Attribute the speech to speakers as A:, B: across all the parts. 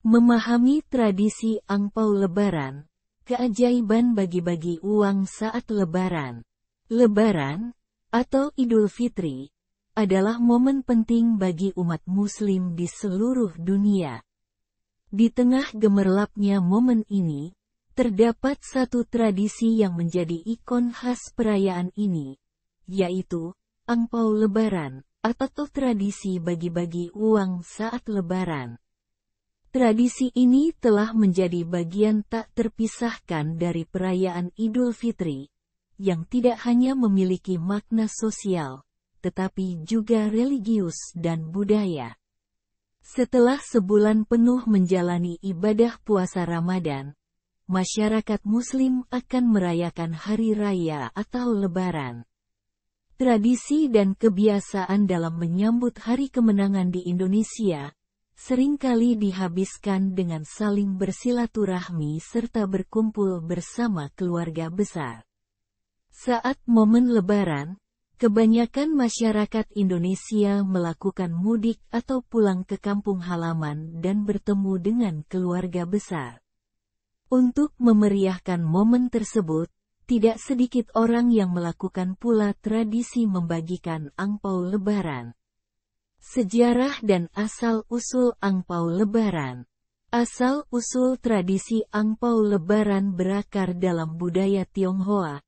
A: Memahami tradisi angpau Lebaran, keajaiban bagi-bagi uang saat Lebaran. Lebaran, atau Idul Fitri, adalah momen penting bagi umat Muslim di seluruh dunia. Di tengah gemerlapnya momen ini, terdapat satu tradisi yang menjadi ikon khas perayaan ini, yaitu angpau Lebaran, atau tradisi bagi-bagi uang saat Lebaran. Tradisi ini telah menjadi bagian tak terpisahkan dari perayaan Idul Fitri, yang tidak hanya memiliki makna sosial, tetapi juga religius dan budaya. Setelah sebulan penuh menjalani ibadah puasa Ramadan, masyarakat Muslim akan merayakan Hari Raya atau Lebaran. Tradisi dan kebiasaan dalam menyambut Hari Kemenangan di Indonesia seringkali dihabiskan dengan saling bersilaturahmi serta berkumpul bersama keluarga besar. Saat momen Lebaran, kebanyakan masyarakat Indonesia melakukan mudik atau pulang ke kampung halaman dan bertemu dengan keluarga besar. Untuk memeriahkan momen tersebut, tidak sedikit orang yang melakukan pula tradisi membagikan angpau Lebaran. Sejarah dan asal-usul angpau Lebaran. Asal-usul tradisi angpau Lebaran berakar dalam budaya Tionghoa,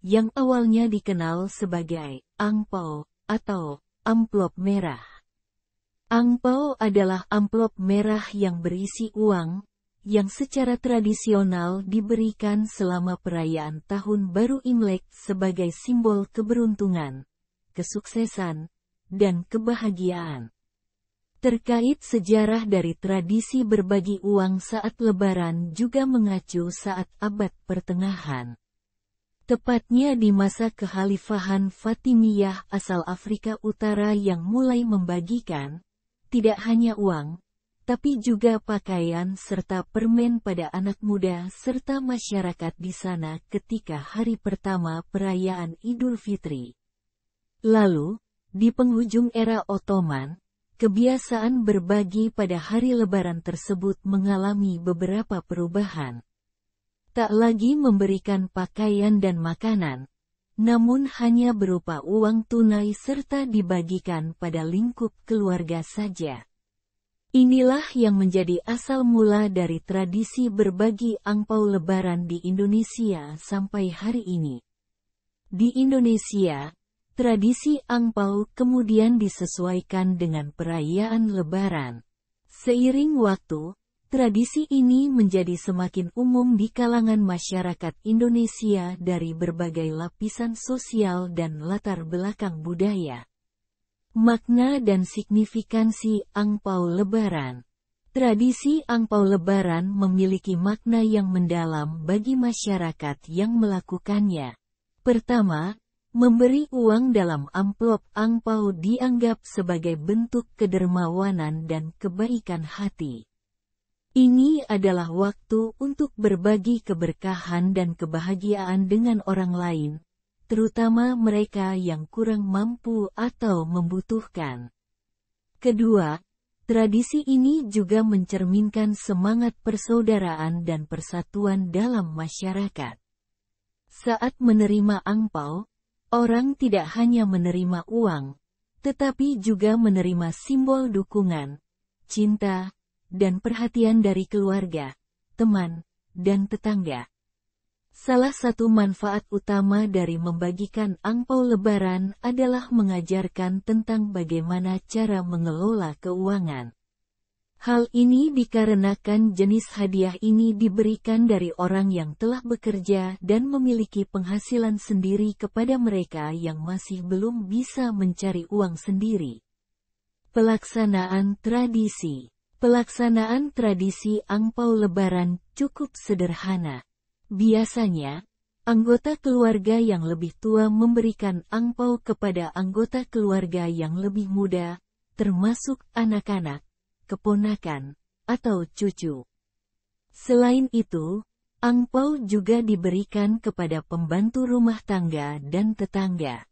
A: yang awalnya dikenal sebagai angpau atau amplop merah. Angpau adalah amplop merah yang berisi uang, yang secara tradisional diberikan selama perayaan Tahun Baru Imlek sebagai simbol keberuntungan, kesuksesan, dan kebahagiaan. Terkait sejarah dari tradisi berbagi uang saat Lebaran juga mengacu saat abad pertengahan. Tepatnya di masa kekhalifahan Fatimiyah asal Afrika Utara yang mulai membagikan, tidak hanya uang, tapi juga pakaian serta permen pada anak muda serta masyarakat di sana ketika hari pertama perayaan Idul Fitri. Lalu, di penghujung era Ottoman, kebiasaan berbagi pada hari Lebaran tersebut mengalami beberapa perubahan. Tak lagi memberikan pakaian dan makanan, namun hanya berupa uang tunai serta dibagikan pada lingkup keluarga saja. Inilah yang menjadi asal mula dari tradisi berbagi angpau Lebaran di Indonesia sampai hari ini. Di Indonesia, tradisi angpau kemudian disesuaikan dengan perayaan Lebaran. Seiring waktu, tradisi ini menjadi semakin umum di kalangan masyarakat Indonesia dari berbagai lapisan sosial dan latar belakang budaya. Makna dan signifikansi angpau Lebaran. Tradisi angpau Lebaran memiliki makna yang mendalam bagi masyarakat yang melakukannya. Pertama, memberi uang dalam amplop angpau dianggap sebagai bentuk kedermawanan dan kebaikan hati. Ini adalah waktu untuk berbagi keberkahan dan kebahagiaan dengan orang lain, terutama mereka yang kurang mampu atau membutuhkan. Kedua, tradisi ini juga mencerminkan semangat persaudaraan dan persatuan dalam masyarakat. Saat menerima angpau, orang tidak hanya menerima uang, tetapi juga menerima simbol dukungan, cinta, dan perhatian dari keluarga, teman, dan tetangga. Salah satu manfaat utama dari membagikan angpau Lebaran adalah mengajarkan tentang bagaimana cara mengelola keuangan. Hal ini dikarenakan jenis hadiah ini diberikan dari orang yang telah bekerja dan memiliki penghasilan sendiri kepada mereka yang masih belum bisa mencari uang sendiri. Pelaksanaan tradisi. Pelaksanaan tradisi angpau Lebaran cukup sederhana. Biasanya, anggota keluarga yang lebih tua memberikan angpau kepada anggota keluarga yang lebih muda, termasuk anak-anak, keponakan, atau cucu. Selain itu, angpau juga diberikan kepada pembantu rumah tangga dan tetangga.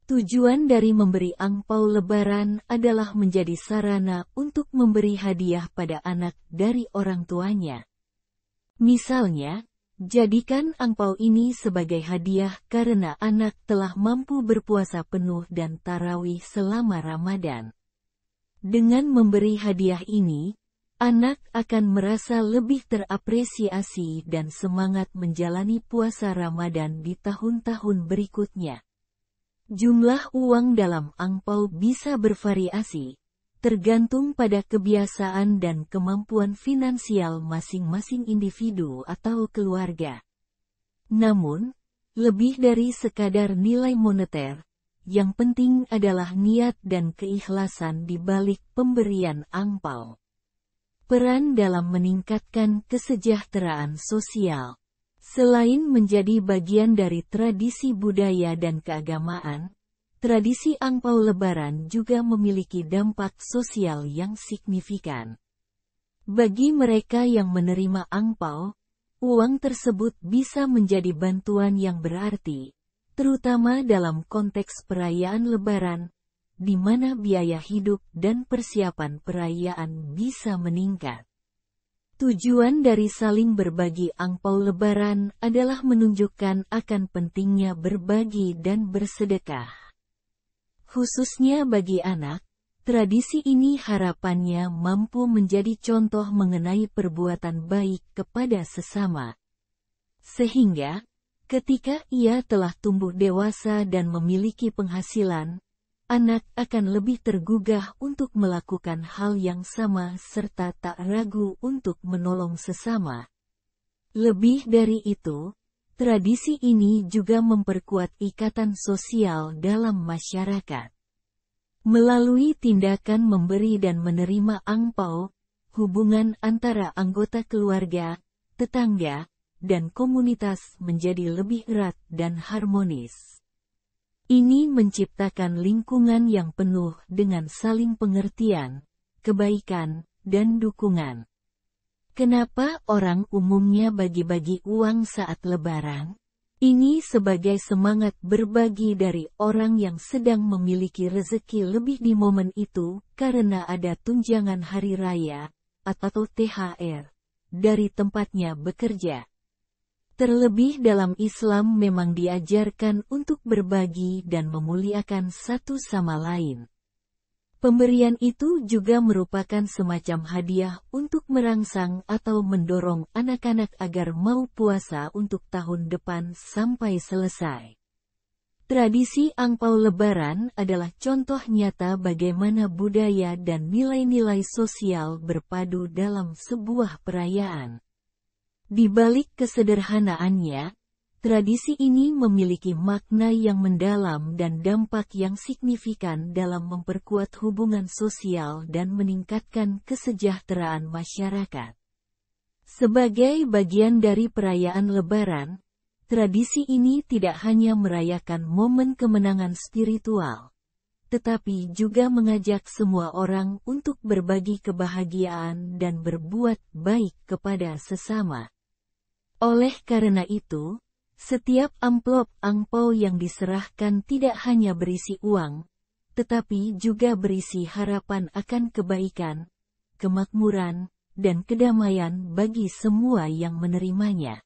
A: Tujuan dari memberi angpau Lebaran adalah menjadi sarana untuk memberi hadiah pada anak dari orang tuanya. Misalnya, jadikan angpau ini sebagai hadiah karena anak telah mampu berpuasa penuh dan tarawih selama Ramadan. Dengan memberi hadiah ini, anak akan merasa lebih terapresiasi dan semangat menjalani puasa Ramadan di tahun-tahun berikutnya. Jumlah uang dalam angpau bisa bervariasi, tergantung pada kebiasaan dan kemampuan finansial masing-masing individu atau keluarga. Namun, lebih dari sekadar nilai moneter, yang penting adalah niat dan keikhlasan di balik pemberian angpau. Peran dalam meningkatkan kesejahteraan sosial. Selain menjadi bagian dari tradisi budaya dan keagamaan, tradisi angpau Lebaran juga memiliki dampak sosial yang signifikan. Bagi mereka yang menerima angpau, uang tersebut bisa menjadi bantuan yang berarti, terutama dalam konteks perayaan Lebaran, di mana biaya hidup dan persiapan perayaan bisa meningkat. Tujuan dari saling berbagi angpau Lebaran adalah menunjukkan akan pentingnya berbagi dan bersedekah. Khususnya bagi anak, tradisi ini harapannya mampu menjadi contoh mengenai perbuatan baik kepada sesama. Sehingga, ketika ia telah tumbuh dewasa dan memiliki penghasilan, anak akan lebih tergugah untuk melakukan hal yang sama serta tak ragu untuk menolong sesama. Lebih dari itu, tradisi ini juga memperkuat ikatan sosial dalam masyarakat. Melalui tindakan memberi dan menerima angpau, hubungan antara anggota keluarga, tetangga, dan komunitas menjadi lebih erat dan harmonis. Ini menciptakan lingkungan yang penuh dengan saling pengertian, kebaikan, dan dukungan. Kenapa orang umumnya bagi-bagi uang saat Lebaran? Ini sebagai semangat berbagi dari orang yang sedang memiliki rezeki lebih di momen itu karena ada tunjangan hari raya, atau THR, dari tempatnya bekerja. Terlebih dalam Islam memang diajarkan untuk berbagi dan memuliakan satu sama lain. Pemberian itu juga merupakan semacam hadiah untuk merangsang atau mendorong anak-anak agar mau puasa untuk tahun depan sampai selesai. Tradisi angpau Lebaran adalah contoh nyata bagaimana budaya dan nilai-nilai sosial berpadu dalam sebuah perayaan. Di balik kesederhanaannya, tradisi ini memiliki makna yang mendalam dan dampak yang signifikan dalam memperkuat hubungan sosial dan meningkatkan kesejahteraan masyarakat. Sebagai bagian dari perayaan Lebaran, tradisi ini tidak hanya merayakan momen kemenangan spiritual, tetapi juga mengajak semua orang untuk berbagi kebahagiaan dan berbuat baik kepada sesama. Oleh karena itu, setiap amplop angpau yang diserahkan tidak hanya berisi uang, tetapi juga berisi harapan akan kebaikan, kemakmuran, dan kedamaian bagi semua yang menerimanya.